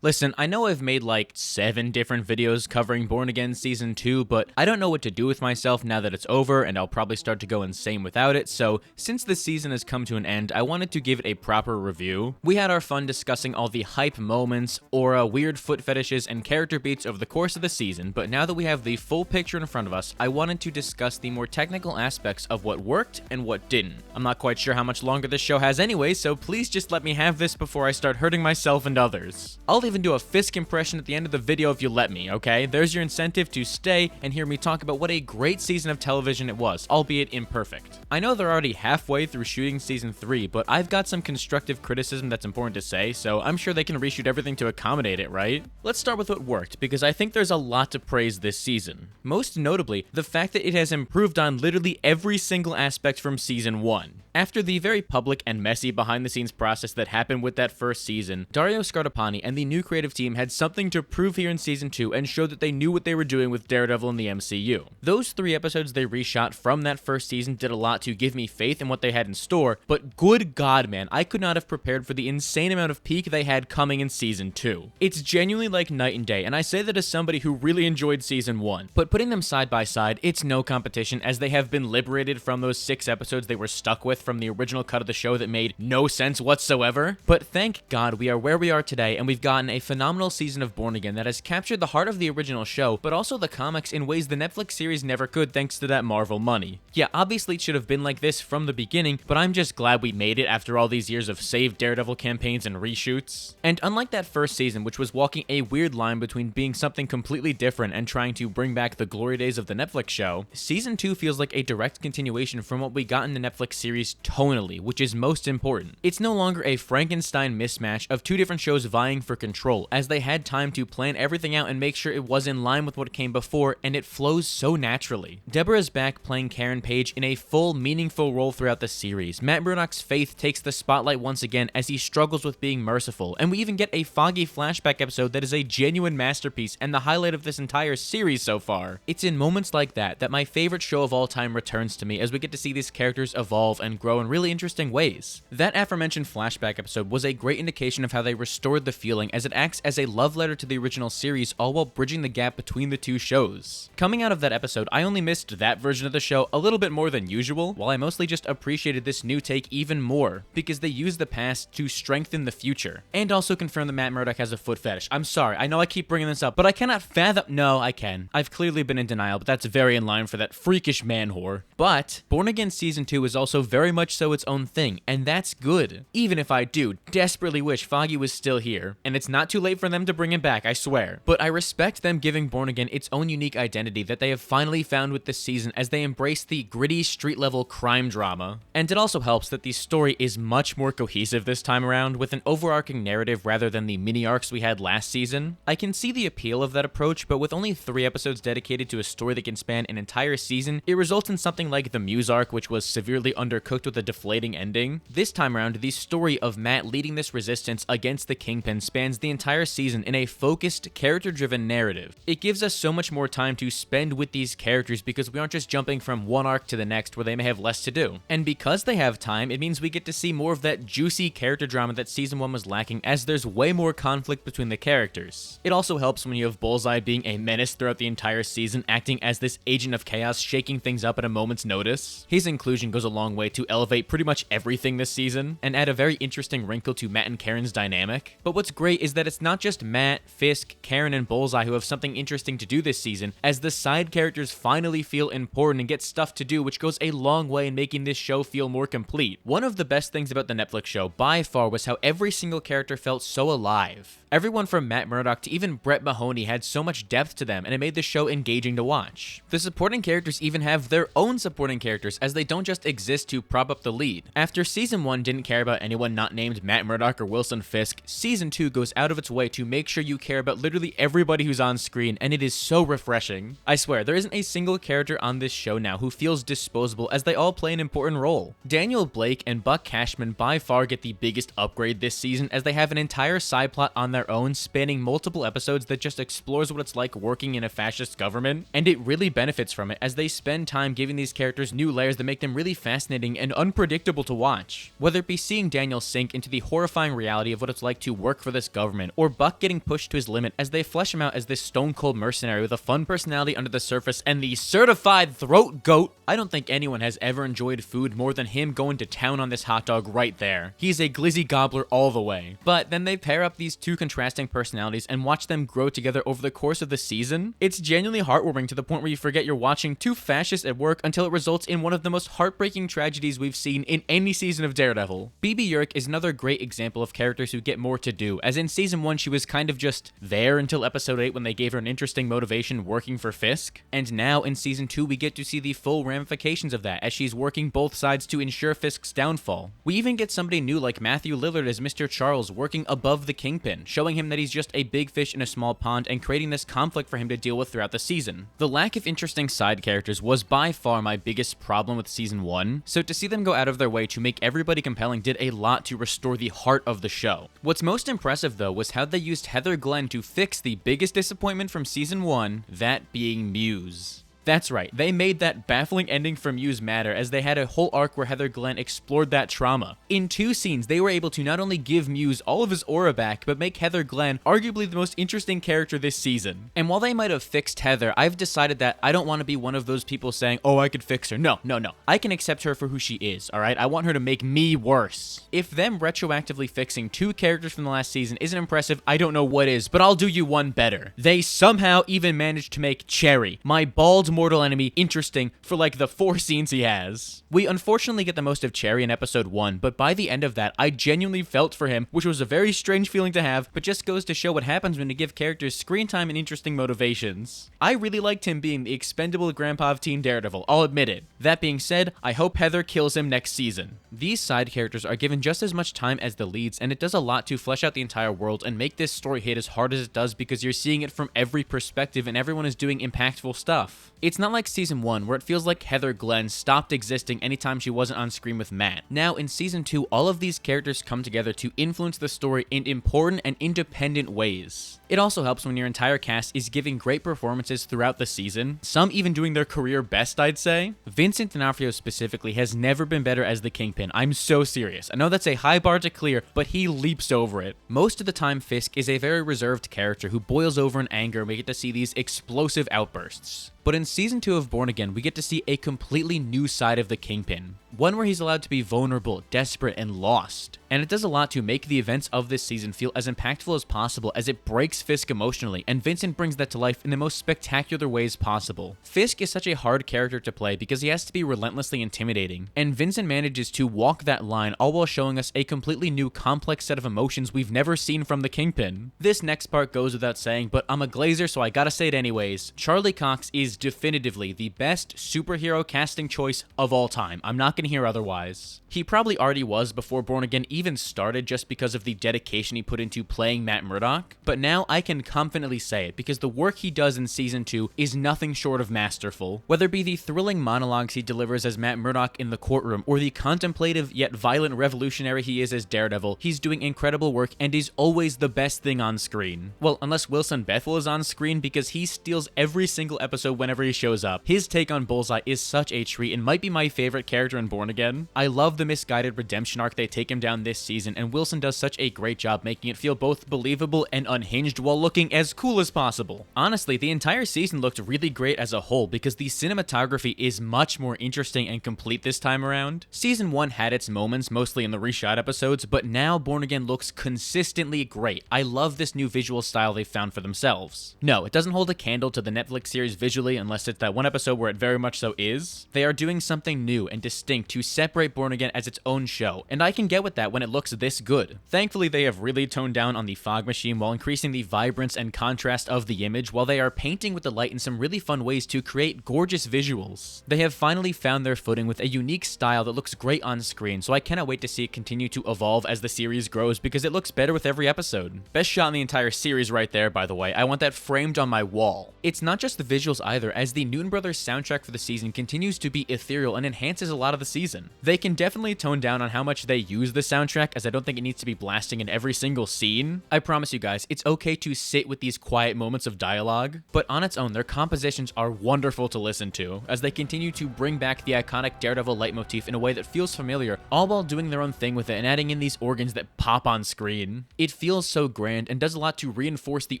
Listen, I know I've made like 7 different videos covering Born Again Season 2, but I don't know what to do with myself now that it's over, and I'll probably start to go insane without it, so since this season has come to an end, I wanted to give it a proper review. We had our fun discussing all the hype moments, aura, weird foot fetishes, and character beats over the course of the season, but now that we have the full picture in front of us, I wanted to discuss the more technical aspects of what worked and what didn't. I'm not quite sure how much longer this show has anyway, so please just let me have this before I start hurting myself and others. I'll even do a Fisk impression at the end of the video if you let me, okay? There's your incentive to stay and hear me talk about what a great season of television it was, albeit imperfect. I know they're already halfway through shooting season 3, but I've got some constructive criticism that's important to say, so I'm sure they can reshoot everything to accommodate it, right? Let's start with what worked, because I think there's a lot to praise this season. Most notably, the fact that it has improved on literally every single aspect from season 1. After the very public and messy behind-the-scenes process that happened with that first season, Dario Scartapani and the new creative team had something to prove here in season 2 and showed that they knew what they were doing with Daredevil in the MCU. Those 3 episodes they reshot from that first season did a lot to give me faith in what they had in store, but good god man, I could not have prepared for the insane amount of peak they had coming in season 2. It's genuinely like night and day, and I say that as somebody who really enjoyed season 1, but putting them side by side, it's no competition as they have been liberated from those 6 episodes they were stuck with from the original cut of the show that made no sense whatsoever. But thank God we are where we are today, and we've gotten a phenomenal season of Born Again that has captured the heart of the original show, but also the comics in ways the Netflix series never could thanks to that Marvel money. Yeah, obviously it should have been like this from the beginning, but I'm just glad we made it after all these years of Save Daredevil campaigns and reshoots. And unlike that first season, which was walking a weird line between being something completely different and trying to bring back the glory days of the Netflix show, season 2 feels like a direct continuation from what we got in the Netflix series tonally, which is most important. It's no longer a Frankenstein mismatch of 2 different shows vying for control, as they had time to plan everything out and make sure it was in line with what came before, and it flows so naturally. Deborah's back playing Karen Page in a full, meaningful role throughout the series. Matt Murdock's faith takes the spotlight once again as he struggles with being merciful, and we even get a Foggy flashback episode that is a genuine masterpiece and the highlight of this entire series so far. It's in moments like that that my favorite show of all time returns to me as we get to see these characters evolve and grow in really interesting ways. That aforementioned flashback episode was a great indication of how they restored the feeling, as it acts as a love letter to the original series, all while bridging the gap between the 2 shows. Coming out of that episode, I only missed that version of the show a little bit more than usual, while I mostly just appreciated this new take even more, because they used the past to strengthen the future, and also confirm that Matt Murdock has a foot fetish. I'm sorry, I know I keep bringing this up, but I cannot fathom— no, I can. I've clearly been in denial, but that's very in line for that freakish man whore. But Born Again Season 2 is also very much so its own thing, and that's good. Even if I do desperately wish Foggy was still here, and it's not too late for them to bring him back, I swear. But I respect them giving Born Again its own unique identity that they have finally found with this season as they embrace the gritty street-level crime drama. And it also helps that the story is much more cohesive this time around, with an overarching narrative rather than the mini-arcs we had last season. I can see the appeal of that approach, but with only 3 episodes dedicated to a story that can span an entire season, it results in something like the Muse arc, which was severely undercooked with a deflating ending. This time around, the story of Matt leading this resistance against the Kingpin spans the entire season in a focused, character-driven narrative. It gives us so much more time to spend with these characters because we aren't just jumping from one arc to the next where they may have less to do. And because they have time, it means we get to see more of that juicy character drama that season 1 was lacking, as there's way more conflict between the characters. It also helps when you have Bullseye being a menace throughout the entire season, acting as this agent of chaos, shaking things up at a moment's notice. His inclusion goes a long way to elevate pretty much everything this season, and add a very interesting wrinkle to Matt and Karen's dynamic. But what's great is that it's not just Matt, Fisk, Karen, and Bullseye who have something interesting to do this season, as the side characters finally feel important and get stuff to do, which goes a long way in making this show feel more complete. One of the best things about the Netflix show, by far, was how every single character felt so alive. Everyone from Matt Murdock to even Brett Mahoney had so much depth to them, and it made the show engaging to watch. The supporting characters even have their own supporting characters, as they don't just exist to prop up the lead. After season 1 didn't care about anyone not named Matt Murdock or Wilson Fisk, season 2 goes out of its way to make sure you care about literally everybody who's on screen, and it is so refreshing. I swear, there isn't a single character on this show now who feels disposable, as they all play an important role. Daniel Blake and Buck Cashman by far get the biggest upgrade this season, as they have an entire side plot on their own, spanning multiple episodes that just explores what it's like working in a fascist government, and it really benefits from it, as they spend time giving these characters new layers that make them really fascinating and unpredictable to watch. Whether it be seeing Daniel sink into the horrifying reality of what it's like to work for this government, government, or Buck getting pushed to his limit as they flesh him out as this stone-cold mercenary with a fun personality under the surface and the certified throat goat. I don't think anyone has ever enjoyed food more than him going to town on this hot dog right there. He's a glizzy gobbler all the way. But then they pair up these two contrasting personalities and watch them grow together over the course of the season. It's genuinely heartwarming to the point where you forget you're watching two fascists at work until it results in one of the most heartbreaking tragedies we've seen in any season of Daredevil. BB Urich is another great example of characters who get more to do, as in season 1 she was kind of just there until episode 8 when they gave her an interesting motivation working for Fisk, and now in season 2 we get to see the full ramifications of that as she's working both sides to ensure Fisk's downfall. We even get somebody new like Matthew Lillard as Mr. Charles working above the Kingpin, showing him that he's just a big fish in a small pond and creating this conflict for him to deal with throughout the season. The lack of interesting side characters was by far my biggest problem with season 1, so to see them go out of their way to make everybody compelling did a lot to restore the heart of the show. What's most impressive though was how they used Heather Glenn to fix the biggest disappointment from season 1, that being Muse. That's right, they made that baffling ending for Muse matter as they had a whole arc where Heather Glenn explored that trauma. In 2 scenes, they were able to not only give Muse all of his aura back, but make Heather Glenn arguably the most interesting character this season. And while they might have fixed Heather, I've decided that I don't want to be one of those people saying, oh, I could fix her. No. I can accept her for who she is, alright? I want her to make me worse. If them retroactively fixing 2 characters from the last season isn't impressive, I don't know what is, but I'll do you one better. They somehow even managed to make Cherry, my bald mortal enemy, interesting for like the 4 scenes he has. We unfortunately get the most of Cherry in episode 1, but by the end of that, I genuinely felt for him, which was a very strange feeling to have, but just goes to show what happens when you give characters screen time and interesting motivations. I really liked him being the expendable grandpa of Teen Daredevil, I'll admit it. That being said, I hope Heather kills him next season. These side characters are given just as much time as the leads, and it does a lot to flesh out the entire world and make this story hit as hard as it does because you're seeing it from every perspective and everyone is doing impactful stuff. It's not like season 1, where it feels like Heather Glenn stopped existing anytime she wasn't on screen with Matt. Now, in season 2, all of these characters come together to influence the story in important and independent ways. It also helps when your entire cast is giving great performances throughout the season, some even doing their career best, I'd say. Vincent D'Onofrio specifically has never been better as the Kingpin. I'm so serious. I know that's a high bar to clear, but he leaps over it. Most of the time, Fisk is a very reserved character who boils over in anger, and we get to see these explosive outbursts. But in season 2 of Born Again, we get to see a completely new side of the Kingpin. One where he's allowed to be vulnerable, desperate, and lost. And it does a lot to make the events of this season feel as impactful as possible as it breaks Fisk emotionally, and Vincent brings that to life in the most spectacular ways possible. Fisk is such a hard character to play because he has to be relentlessly intimidating, and Vincent manages to walk that line all while showing us a completely new complex set of emotions we've never seen from the Kingpin. This next part goes without saying, but I'm a glazer so I gotta say it anyways. Charlie Cox is definitively the best superhero casting choice of all time. I'm not gonna hear otherwise. He probably already was before Born Again even started just because of the dedication he put into playing Matt Murdock, but now I can confidently say it because the work he does in season 2 is nothing short of masterful. Whether it be the thrilling monologues he delivers as Matt Murdock in the courtroom or the contemplative yet violent revolutionary he is as Daredevil, he's doing incredible work and is always the best thing on screen. Well, unless Wilson Bethel is on screen because he steals every single episode whenever he shows up. His take on Bullseye is such a treat and might be my favorite character in Born Again. I love the misguided redemption arc they take him down this season, and Wilson does such a great job making it feel both believable and unhinged while looking as cool as possible. Honestly, the entire season looked really great as a whole because the cinematography is much more interesting and complete this time around. Season 1 had its moments, mostly in the reshot episodes, but now Born Again looks consistently great. I love this new visual style they've found for themselves. No, it doesn't hold a candle to the Netflix series visually unless it's that one episode where it very much so is. They are doing something new and distinct to separate Born Again as its own show, and I can get with that when it looks this good. Thankfully, they have really toned down on the fog machine while increasing the vibrance and contrast of the image, while they are painting with the light in some really fun ways to create gorgeous visuals. They have finally found their footing with a unique style that looks great on screen, so I cannot wait to see it continue to evolve as the series grows because it looks better with every episode. Best shot in the entire series right there, by the way. I want that framed on my wall. It's not just the visuals either. either, as the Noon Brothers soundtrack for the season continues to be ethereal and enhances a lot of the season. They can definitely tone down on how much they use the soundtrack, as I don't think it needs to be blasting in every single scene. I promise you guys, it's okay to sit with these quiet moments of dialogue, but on its own, their compositions are wonderful to listen to, as they continue to bring back the iconic Daredevil leitmotif in a way that feels familiar, all while doing their own thing with it and adding in these organs that pop on screen. It feels so grand and does a lot to reinforce the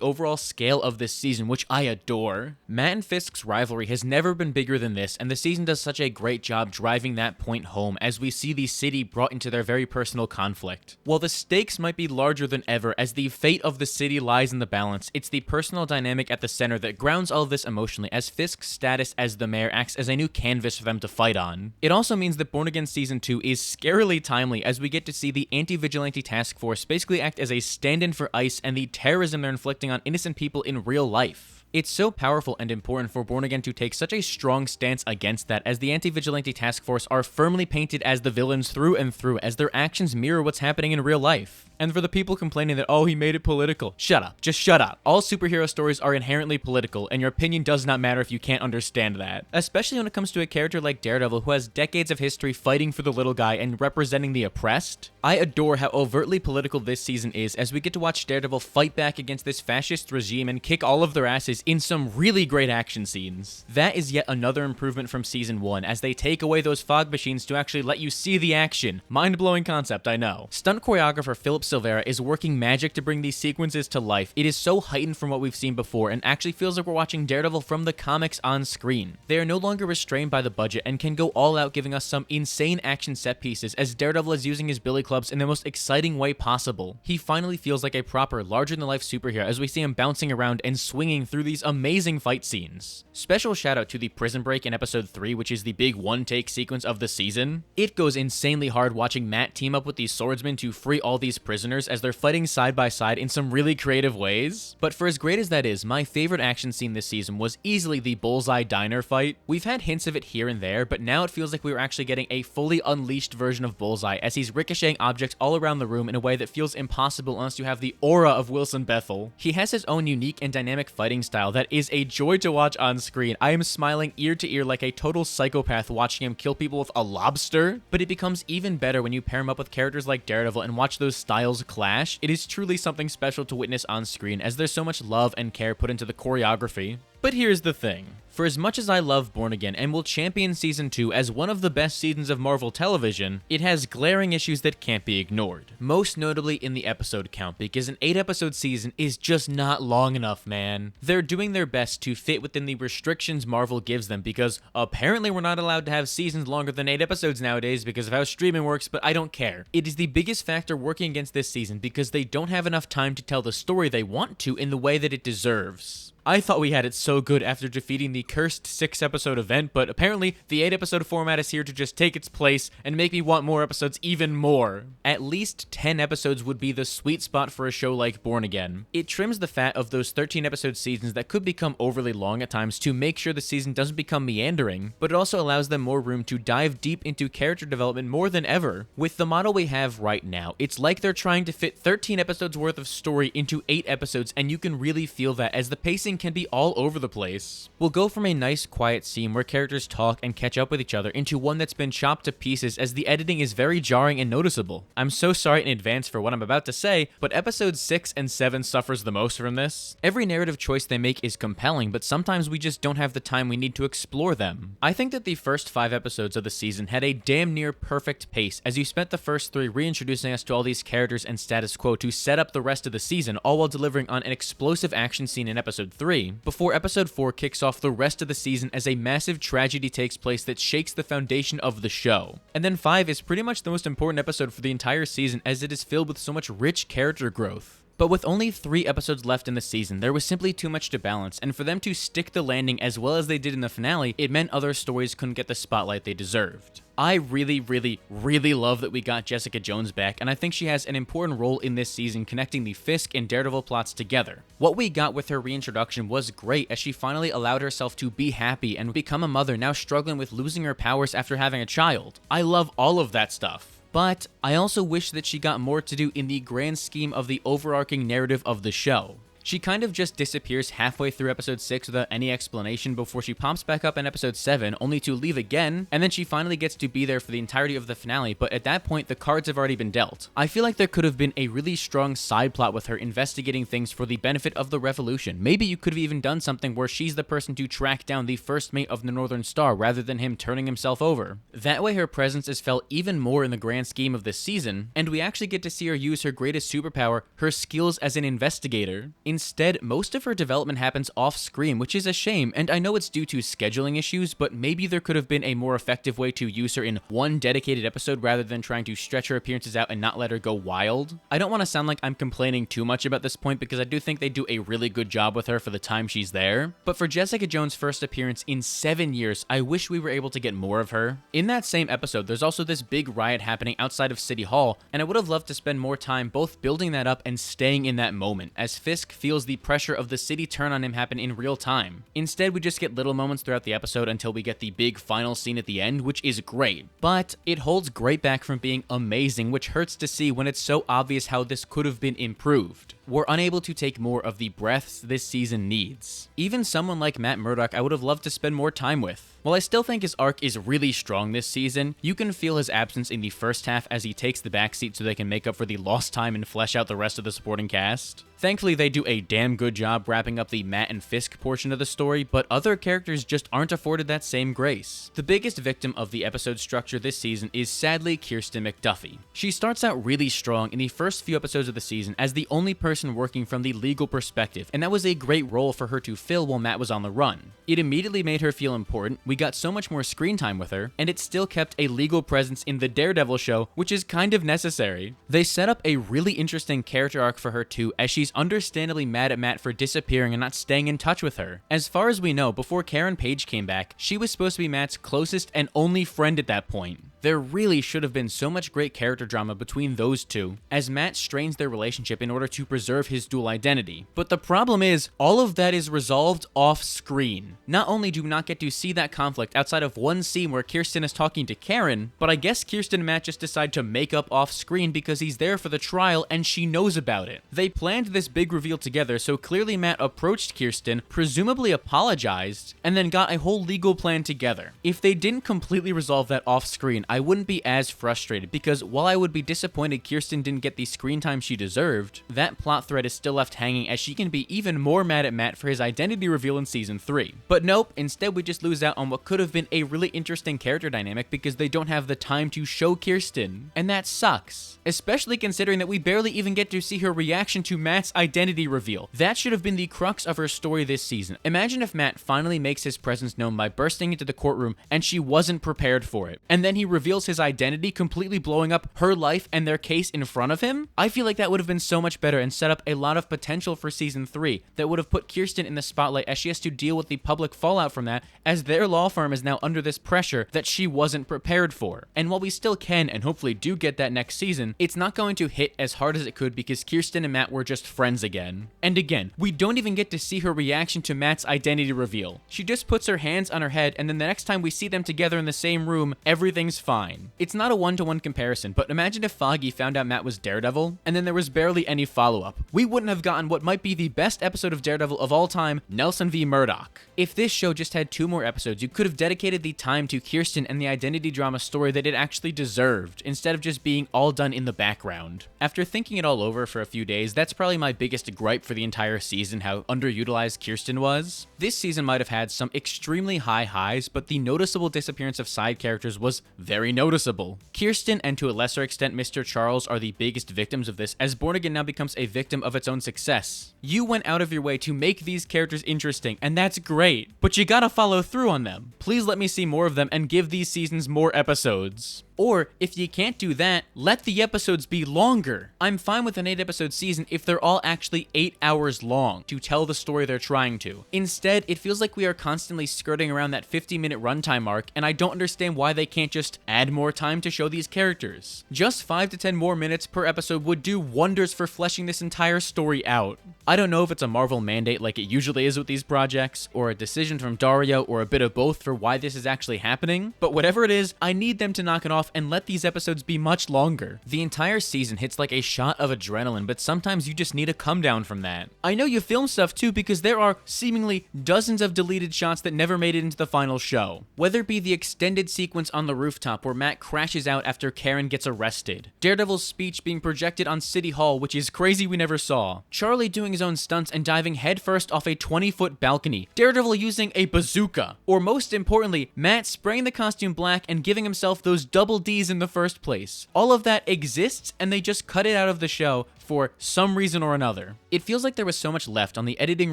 overall scale of this season, which I adore. Matt and Fisk's rivalry has never been bigger than this, and the season does such a great job driving that point home as we see the city brought into their very personal conflict. While the stakes might be larger than ever as the fate of the city lies in the balance, it's the personal dynamic at the center that grounds all of this emotionally, as Fisk's status as the mayor acts as a new canvas for them to fight on. It also means that Born Again Season 2 is scarily timely, as we get to see the anti-vigilante task force basically act as a stand-in for ICE and the terrorism they're inflicting on innocent people in real life. It's so powerful and important for Born Again to take such a strong stance against that, as the anti-vigilante task force are firmly painted as the villains through and through, as their actions mirror what's happening in real life. And for the people complaining that, oh, he made it political, shut up. Just shut up. All superhero stories are inherently political, and your opinion does not matter if you can't understand that. Especially when it comes to a character like Daredevil, who has decades of history fighting for the little guy and representing the oppressed. I adore how overtly political this season is, as we get to watch Daredevil fight back against this fascist regime and kick all of their asses in some really great action scenes. That is yet another improvement from Season 1, as they take away those fog machines to actually let you see the action. Mind-blowing concept, I know. Stunt choreographer Philip Silvera is working magic to bring these sequences to life. It is so heightened from what we've seen before, and actually feels like we're watching Daredevil from the comics on screen. They are no longer restrained by the budget and can go all out, giving us some insane action set pieces, as Daredevil is using his billy clubs in the most exciting way possible. He finally feels like a proper, larger-than-life superhero as we see him bouncing around and swinging through these amazing fight scenes. Special shout out to the prison break in episode 3, which is the big one-take sequence of the season. It goes insanely hard watching Matt team up with these swordsmen to free all these prisoners as they're fighting side by side in some really creative ways. But for as great as that is, my favorite action scene this season was easily the Bullseye Diner fight. We've had hints of it here and there, but now it feels like we were actually getting a fully unleashed version of Bullseye, as he's ricocheting objects all around the room in a way that feels impossible unless you have the aura of Wilson Bethel. He has his own unique and dynamic fighting style that is a joy to watch on screen. I am smiling ear to ear like a total psychopath watching him kill people with a lobster, but it becomes even better when you pair him up with characters like Daredevil and watch those styles clash. It is truly something special to witness on screen, as there's so much love and care put into the choreography. But here's the thing. For as much as I love Born Again and will champion Season 2 as one of the best seasons of Marvel television, it has glaring issues that can't be ignored. Most notably in the episode count, because an 8-episode season is just not long enough, man. They're doing their best to fit within the restrictions Marvel gives them, because apparently we're not allowed to have seasons longer than 8 episodes nowadays because of how streaming works, but I don't care. It is the biggest factor working against this season because they don't have enough time to tell the story they want to in the way that it deserves. I thought we had it so good after defeating the cursed 6-episode event, but apparently the 8-episode format is here to just take its place and make me want more episodes even more. At least 10 episodes would be the sweet spot for a show like Born Again. It trims the fat of those 13-episode seasons that could become overly long at times to make sure the season doesn't become meandering, but it also allows them more room to dive deep into character development more than ever. With the model we have right now, it's like they're trying to fit 13 episodes worth of story into 8 episodes, and you can really feel that as the pacing can be all over the place. We'll go from a nice quiet scene where characters talk and catch up with each other into one that's been chopped to pieces, as the editing is very jarring and noticeable. I'm so sorry in advance for what I'm about to say, but episodes 6 and 7 suffers the most from this. Every narrative choice they make is compelling, but sometimes we just don't have the time we need to explore them. I think that the first 5 episodes of the season had a damn near perfect pace, as you spent the first 3 reintroducing us to all these characters and status quo to set up the rest of the season, all while delivering on an explosive action scene in episode 3, before episode 4 kicks off the rest of the season as a massive tragedy takes place that shakes the foundation of the show. And then 5 is pretty much the most important episode for the entire season, as it is filled with so much rich character growth. But with only 3 episodes left in the season, there was simply too much to balance, and for them to stick the landing as well as they did in the finale, it meant other stories couldn't get the spotlight they deserved. I really love that we got Jessica Jones back, and I think she has an important role in this season connecting the Fisk and Daredevil plots together. What we got with her reintroduction was great, as she finally allowed herself to be happy and become a mother now struggling with losing her powers after having a child. I love all of that stuff. But I also wish that she got more to do in the grand scheme of the overarching narrative of the show. She kind of just disappears halfway through episode 6 without any explanation before she pops back up in episode 7 only to leave again, and then she finally gets to be there for the entirety of the finale, but at that point the cards have already been dealt. I feel like there could have been a really strong side plot with her investigating things for the benefit of the Revolution. Maybe you could have even done something where she's the person to track down the first mate of the Northern Star rather than him turning himself over. That way her presence is felt even more in the grand scheme of this season, and we actually get to see her use her greatest superpower, her skills as an investigator. Instead, most of her development happens off screen, which is a shame, and I know it's due to scheduling issues, but maybe there could have been a more effective way to use her in one dedicated episode rather than trying to stretch her appearances out and not let her go wild. I don't want to sound like I'm complaining too much about this point because I do think they do a really good job with her for the time she's there, but for Jessica Jones' first appearance in 7 years, I wish we were able to get more of her. In that same episode, there's also this big riot happening outside of City Hall, and I would have loved to spend more time both building that up and staying in that moment, as Fisk feels the pressure of the city turn on him happen in real time. Instead, we just get little moments throughout the episode until we get the big final scene at the end, which is great, but it holds great back from being amazing, which hurts to see when it's so obvious how this could have been improved. We're unable to take more of the breaths this season needs. Even someone like Matt Murdock I would have loved to spend more time with. While I still think his arc is really strong this season, you can feel his absence in the first half as he takes the backseat so they can make up for the lost time and flesh out the rest of the supporting cast. Thankfully, they do a damn good job wrapping up the Matt and Fisk portion of the story, but other characters just aren't afforded that same grace. The biggest victim of the episode structure this season is sadly Kirsten McDuffie. She starts out really strong in the first few episodes of the season as the only person working from the legal perspective, and that was a great role for her to fill while Matt was on the run. It immediately made her feel important, we got so much more screen time with her, and it still kept a legal presence in the Daredevil show, which is kind of necessary. They set up a really interesting character arc for her too, as she's understandably mad at Matt for disappearing and not staying in touch with her. As far as we know, before Karen Page came back, she was supposed to be Matt's closest and only friend at that point. There really should have been so much great character drama between those two, as Matt strains their relationship in order to preserve his dual identity. But the problem is, all of that is resolved off screen. Not only do we not get to see that conflict outside of one scene where Kirsten is talking to Karen, but I guess Kirsten and Matt just decide to make up off screen because he's there for the trial and she knows about it. They planned this big reveal together, so clearly Matt approached Kirsten, presumably apologized, and then got a whole legal plan together. If they didn't completely resolve that off screen, I wouldn't be as frustrated, because while I would be disappointed Kirsten didn't get the screen time she deserved, that plot thread is still left hanging as she can be even more mad at Matt for his identity reveal in season 3. But nope, instead we just lose out on what could have been a really interesting character dynamic because they don't have the time to show Kirsten, and that sucks. Especially considering that we barely even get to see her reaction to Matt's identity reveal. That should have been the crux of her story this season. Imagine if Matt finally makes his presence known by bursting into the courtroom and she wasn't prepared for it, and then he reveals his identity, completely blowing up her life and their case in front of him. I feel like that would have been so much better and set up a lot of potential for season 3 that would have put Kirsten in the spotlight as she has to deal with the public fallout from that, as their law firm is now under this pressure that she wasn't prepared for. And while we still can and hopefully do get that next season, it's not going to hit as hard as it could because Kirsten and Matt were just friends again. And again, we don't even get to see her reaction to Matt's identity reveal. She just puts her hands on her head, and then the next time we see them together in the same room, everything's fine. It's not a one-to-one comparison, but imagine if Foggy found out Matt was Daredevil, and then there was barely any follow-up. We wouldn't have gotten what might be the best episode of Daredevil of all time, Nelson v. Murdoch. If this show just had 2 more episodes, you could have dedicated the time to Kirsten and the identity drama story that it actually deserved, instead of just being all done in the background. After thinking it all over for a few days, that's probably my biggest gripe for the entire season, how underutilized Kirsten was. This season might have had some extremely high highs, but the noticeable disappearance of side characters was very noticeable. Kirsten, and to a lesser extent Mr. Charles, are the biggest victims of this, as Born Again now becomes a victim of its own success. You went out of your way to make these characters interesting, and that's great, but you gotta follow through on them. Please let me see more of them and give these seasons more episodes. Or, if you can't do that, let the episodes be longer. I'm fine with an 8-episode season if they're all actually 8 hours long to tell the story they're trying to. Instead, it feels like we are constantly skirting around that 50-minute runtime mark, and I don't understand why they can't just add more time to show these characters. Just 5 to 10 more minutes per episode would do wonders for fleshing this entire story out. I don't know if it's a Marvel mandate like it usually is with these projects, or a decision from Dario, or a bit of both for why this is actually happening, but whatever it is, I need them to knock it off off and let these episodes be much longer. The entire season hits like a shot of adrenaline, but sometimes you just need a come down from that. I know you film stuff too because there are seemingly dozens of deleted shots that never made it into the final show. Whether it be the extended sequence on the rooftop where Matt crashes out after Karen gets arrested, Daredevil's speech being projected on City Hall, which is crazy we never saw, Charlie doing his own stunts and diving headfirst off a 20-foot balcony, Daredevil using a bazooka, or most importantly, Matt spraying the costume black and giving himself those double Ds in the first place. All of that exists and they just cut it out of the show for some reason or another. It feels like there was so much left on the editing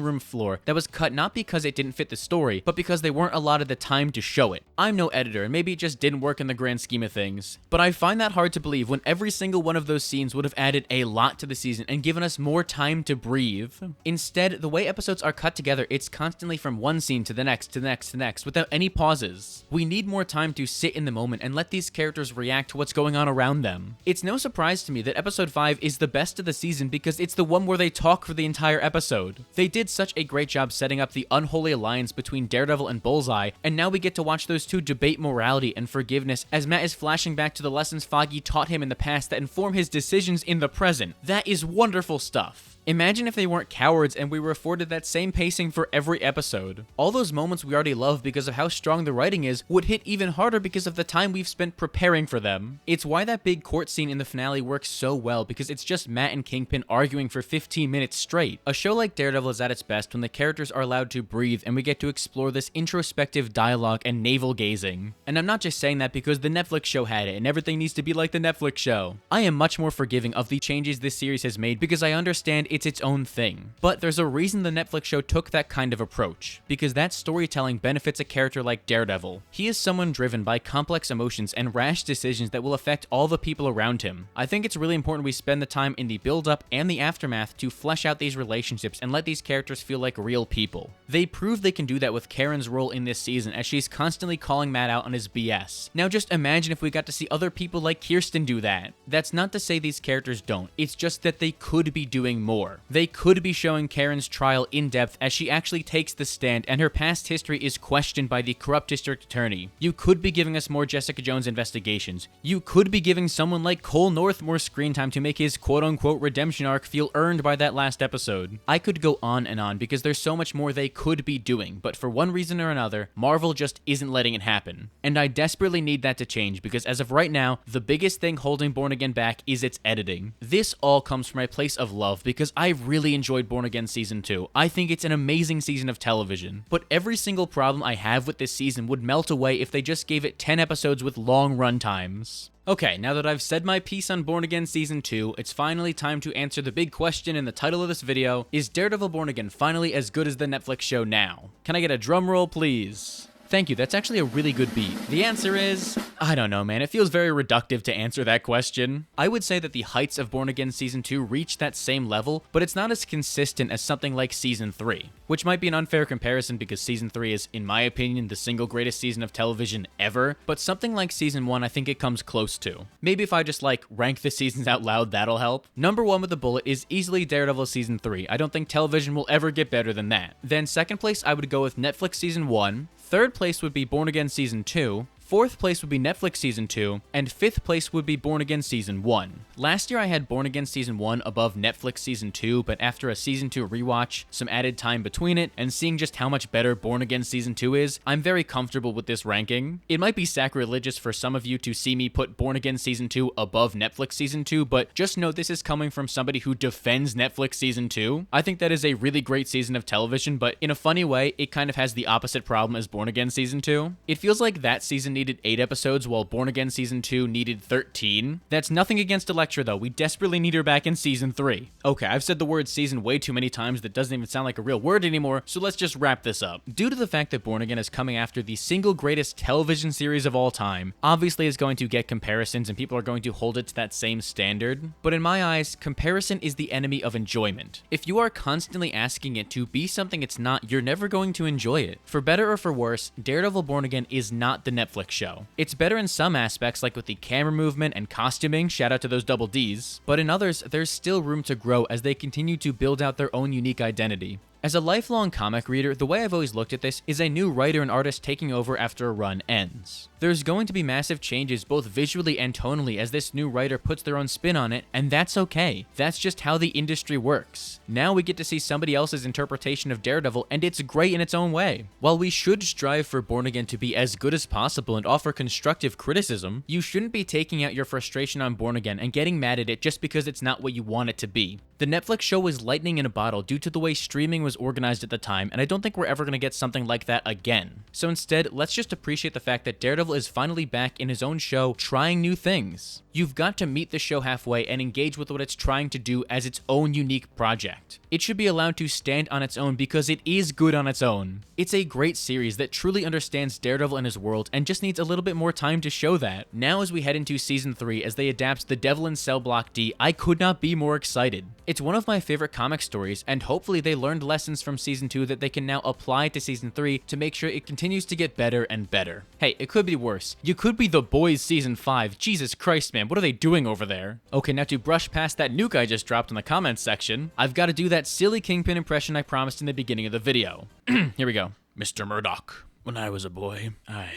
room floor that was cut not because it didn't fit the story, but because they weren't allotted the time to show it. I'm no editor, and maybe it just didn't work in the grand scheme of things, but I find that hard to believe when every single one of those scenes would have added a lot to the season and given us more time to breathe. Instead, the way episodes are cut together, it's constantly from one scene to the next, to the next, to the next, without any pauses. We need more time to sit in the moment and let these characters react to what's going on around them. It's no surprise to me that episode 5 is the best of the season because it's the one where they talk for the entire episode. They did such a great job setting up the unholy alliance between Daredevil and Bullseye, and now we get to watch those two debate morality and forgiveness as Matt is flashing back to the lessons Foggy taught him in the past that inform his decisions in the present. That is wonderful stuff. Imagine if they weren't cowards and we were afforded that same pacing for every episode. All those moments we already love because of how strong the writing is would hit even harder because of the time we've spent preparing for them. It's why that big court scene in the finale works so well, because it's just Matt and Kingpin arguing for 15 minutes straight. A show like Daredevil is at its best when the characters are allowed to breathe and we get to explore this introspective dialogue and navel-gazing. And I'm not just saying that because the Netflix show had it and everything needs to be like the Netflix show. I am much more forgiving of the changes this series has made because I understand it's its own thing. But there's a reason the Netflix show took that kind of approach, because that storytelling benefits a character like Daredevil. He is someone driven by complex emotions and rash decisions that will affect all the people around him. I think it's really important we spend the time in the build-up and the aftermath to flesh out these relationships and let these characters feel like real people. They prove they can do that with Karen's role in this season, as she's constantly calling Matt out on his BS. Now just imagine if we got to see other people like Kirsten do that. That's not to say these characters don't, it's just that they could be doing more. They could be showing Karen's trial in depth as she actually takes the stand and her past history is questioned by the corrupt district attorney. You could be giving us more Jessica Jones investigations. You could be giving someone like Cole North more screen time to make his quote-unquote redemption arc feel earned by that last episode. I could go on and on because there's so much more they could be doing, but for one reason or another, Marvel just isn't letting it happen. And I desperately need that to change because as of right now, the biggest thing holding Born Again back is its editing. This all comes from a place of love because I really enjoyed Born Again Season 2. I think it's an amazing season of television, but every single problem I have with this season would melt away if they just gave it 10 episodes with long run times. Okay, now that I've said my piece on Born Again Season 2, it's finally time to answer the big question in the title of this video: is Daredevil Born Again finally as good as the Netflix show now? Can I get a drum roll, please? Thank you, that's actually a really good beat. The answer is, I don't know, man. It feels very reductive to answer that question. I would say that the heights of Born Again Season 2 reach that same level, but it's not as consistent as something like Season 3, which might be an unfair comparison because Season 3 is, in my opinion, the single greatest season of television ever, but something like Season 1 I think it comes close to. Maybe if I just rank the seasons out loud, that'll help. Number 1 with a bullet is easily Daredevil Season 3. I don't think television will ever get better than that. Then second place I would go with Netflix Season 1. Third place would be Born Again Season 2. Fourth place would be Netflix Season 2, and fifth place would be Born Again Season 1. Last year I had Born Again Season 1 above Netflix Season 2, but after a Season 2 rewatch, some added time between it, and seeing just how much better Born Again Season 2 is, I'm very comfortable with this ranking. It might be sacrilegious for some of you to see me put Born Again Season 2 above Netflix Season 2, but just know this is coming from somebody who defends Netflix Season 2. I think that is a really great season of television, but in a funny way, it kind of has the opposite problem as Born Again Season 2. It feels like that season needed 8 episodes while Born Again Season 2 needed 13. That's nothing against Elektra though, we desperately need her back in Season 3. Okay, I've said the word season way too many times that doesn't even sound like a real word anymore, so let's just wrap this up. Due to the fact that Born Again is coming after the single greatest television series of all time, obviously it's going to get comparisons and people are going to hold it to that same standard, but in my eyes, comparison is the enemy of enjoyment. If you are constantly asking it to be something it's not, you're never going to enjoy it. For better or for worse, Daredevil Born Again is not the Netflix show. It's better in some aspects, like with the camera movement and costuming, shout out to those double Ds, but in others, there's still room to grow as they continue to build out their own unique identity. As a lifelong comic reader, the way I've always looked at this is a new writer and artist taking over after a run ends. There's going to be massive changes both visually and tonally as this new writer puts their own spin on it, and that's okay. That's just how the industry works. Now we get to see somebody else's interpretation of Daredevil, and it's great in its own way. While we should strive for Born Again to be as good as possible and offer constructive criticism, you shouldn't be taking out your frustration on Born Again and getting mad at it just because it's not what you want it to be. The Netflix show was lightning in a bottle due to the way streaming was organized at the time, and I don't think we're ever going to get something like that again. So instead, let's just appreciate the fact that Daredevil is finally back in his own show, trying new things. You've got to meet the show halfway and engage with what it's trying to do as its own unique project. It should be allowed to stand on its own because it is good on its own. It's a great series that truly understands Daredevil and his world and just needs a little bit more time to show that. Now as we head into season 3 as they adapt The Devil in Cell Block D, I could not be more excited. It's one of my favorite comic stories, and hopefully they learned lessons from season 2 that they can now apply to season 3 to make sure it continues to get better and better. Hey, it could be worse. You could be The Boys season 5. Jesus Christ, man, what are they doing over there? Okay, now to brush past that nuke I just dropped in the comments section, I've got to do that silly Kingpin impression I promised in the beginning of the video. Here we go. Mr. Murdoch, when I was a boy, I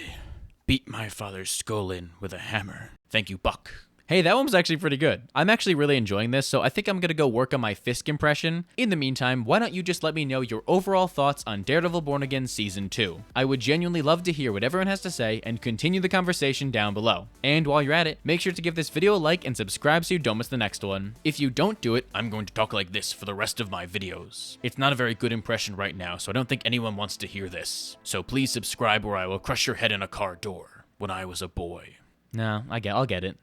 beat my father's skull in with a hammer. Thank you, Buck. Hey, that one was actually pretty good. I'm actually really enjoying this, so I think I'm gonna go work on my Fisk impression. In the meantime, why don't you just let me know your overall thoughts on Daredevil Born Again Season 2? I would genuinely love to hear what everyone has to say and continue the conversation down below. And while you're at it, make sure to give this video a like and subscribe so you don't miss the next one. If you don't do it, I'm going to talk like this for the rest of my videos. It's not a very good impression right now, so I don't think anyone wants to hear this. So please subscribe or I will crush your head in a car door. When I was a boy. No, I'll get it.